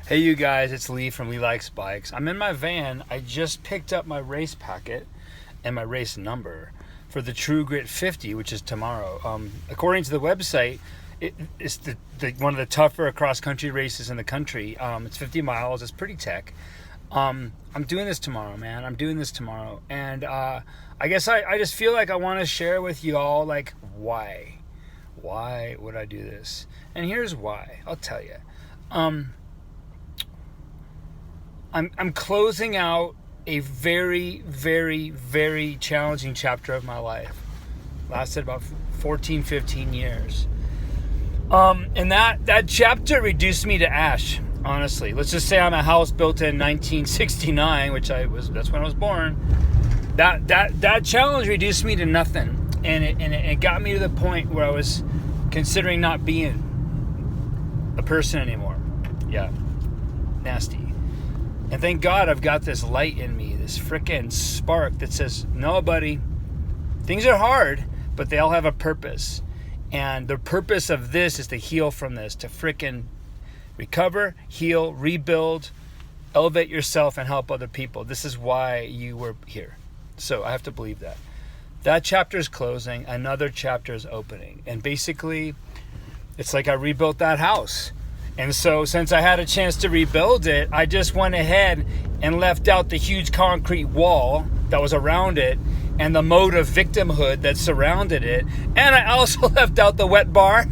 Hey you guys, it's Lee from Lee Likes Bikes. I'm in my van. I just picked up my race packet and my race number for the True Grit 50, which is tomorrow. According to the website, it's one of the tougher cross-country races in the country. It's 50 miles. It's pretty tech. I'm doing this tomorrow, man. I'm doing this tomorrow. And I guess I just feel like I want to share with you all, like, why? Why would I do this? And here's why. I'll tell you. I'm closing out a very, very, very challenging chapter of my life. Lasted about 14, 15 years. And that chapter reduced me to ash, honestly. Let's just say I'm a house built in 1969, that's when I was born. That challenge reduced me to nothing. And it got me to the point where I was considering not being a person anymore. Yeah. Nasty. And thank God I've got this light in me, this frickin' spark that says, no, buddy, things are hard, but they all have a purpose. And the purpose of this is to heal from this, to frickin' recover, heal, rebuild, elevate yourself, and help other people. This is why you were here. So I have to believe that. That chapter is closing, another chapter is opening. And basically, it's like I rebuilt that house. And so since I had a chance to rebuild it, I just went ahead and left out the huge concrete wall that was around it and the mode of victimhood that surrounded it. And I also left out the wet bar.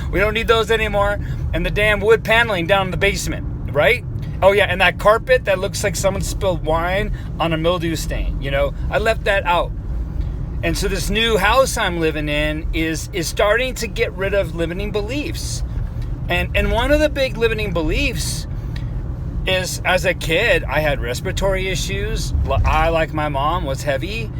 We don't need those anymore. And the damn wood paneling down in the basement, right? Oh yeah, and that carpet that looks like someone spilled wine on a mildew stain. I left that out. And so this new house I'm living in is starting to get rid of limiting beliefs. And one of the big limiting beliefs is, as a kid, I had respiratory issues. I, like my mom, was heavy.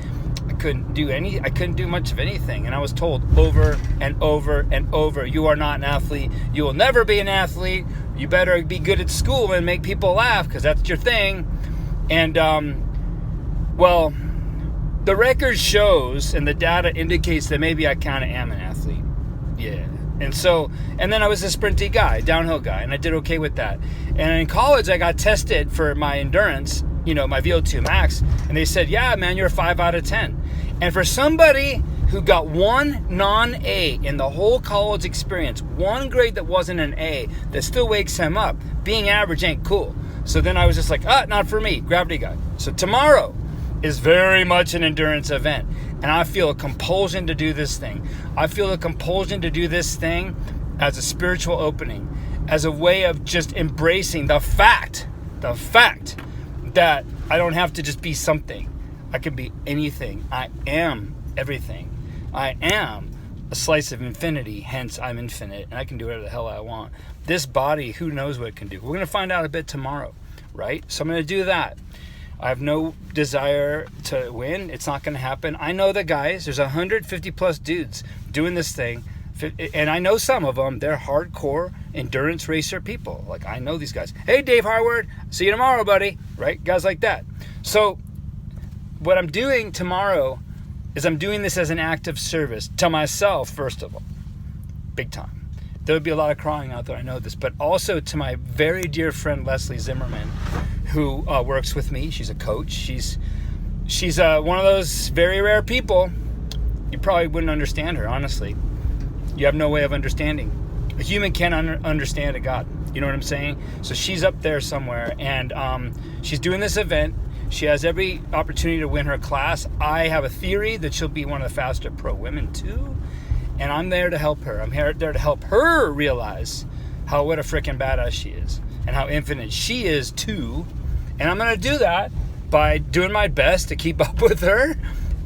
I couldn't do much of anything. And I was told over and over and over, you are not an athlete. You will never be an athlete. You better be good at school and make people laugh because that's your thing. And, well, the record shows and the data indicates that maybe I kind of am an athlete. Yeah. And then I was a sprinty guy, downhill guy, and I did okay with that. And in college, I got tested for my endurance, my VO2 max, and they said, yeah, man, you're a 5 out of 10. And for somebody who got one non-A in the whole college experience, one grade that wasn't an A, that still wakes him up, being average ain't cool. So then I was just like, not for me, gravity guy. So tomorrow is very much an endurance event. And I feel a compulsion to do this thing. I feel a compulsion to do this thing as a spiritual opening, as a way of just embracing the fact that I don't have to just be something. I can be anything. I am everything. I am a slice of infinity, hence I'm infinite, and I can do whatever the hell I want. This body, who knows what it can do? We're going to find out a bit tomorrow, right? So I'm going to do that. I have no desire to win. It's not going to happen. I know the guys. There's 150 plus dudes doing this thing. And I know some of them. They're hardcore endurance racer people. Like, I know these guys. Hey, Dave Harward. See you tomorrow, buddy. Right? Guys like that. So what I'm doing tomorrow is I'm doing this as an act of service to myself, first of all. Big time. There would be a lot of crying out there. I know this. But also to my very dear friend, Leslie Zimmerman, who works with me. She's a coach. She's one of those very rare people. You probably wouldn't understand her, honestly. You have no way of understanding. A human can't understand a God. You know what I'm saying? So she's up there somewhere, and she's doing this event. She has every opportunity to win her class. I have a theory that she'll be one of the faster pro women too, and I'm there to help her. I'm there to help her realize what a freaking badass she is and how infinite she is too. And I'm going to do that by doing my best to keep up with her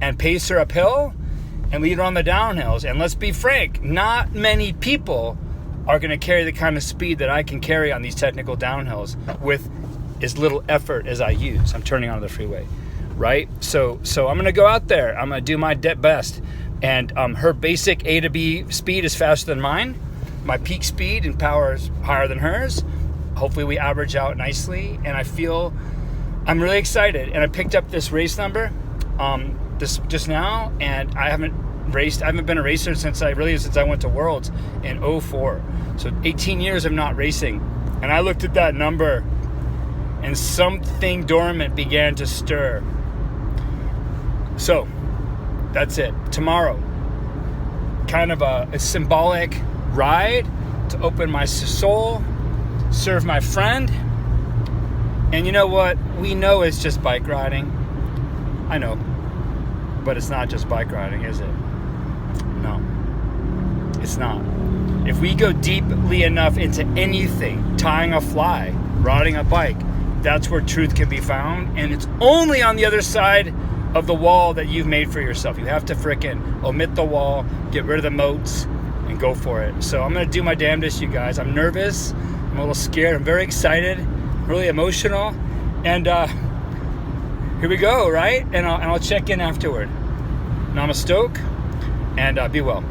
and pace her uphill and lead her on the downhills. And let's be frank, not many people are going to carry the kind of speed that I can carry on these technical downhills with as little effort as I use. I'm turning onto the freeway, right? So I'm going to go out there. I'm going to do my best. And her basic A to B speed is faster than mine. My peak speed and power is higher than hers. Hopefully we average out nicely, and I feel I'm really excited. And I picked up this race number this just now, and I haven't been a racer since I went to Worlds in 2004. So 18 years of not racing. And I looked at that number, and something dormant began to stir. So, that's it. Tomorrow, kind of a symbolic ride to open my soul, serve my friend. And you know what? We know it's just bike riding. I know. But it's not just bike riding, is it? No. It's not. If we go deeply enough into anything, tying a fly, riding a bike, that's where truth can be found. And it's only on the other side of the wall that you've made for yourself. You have to frickin' omit the wall, get rid of the moats, and go for it. So I'm going to do my damnedest, you guys. I'm nervous. I'm a little scared. I'm very excited. Really emotional. And here we go, right? And I'll check in afterward. Namastoke, and be well.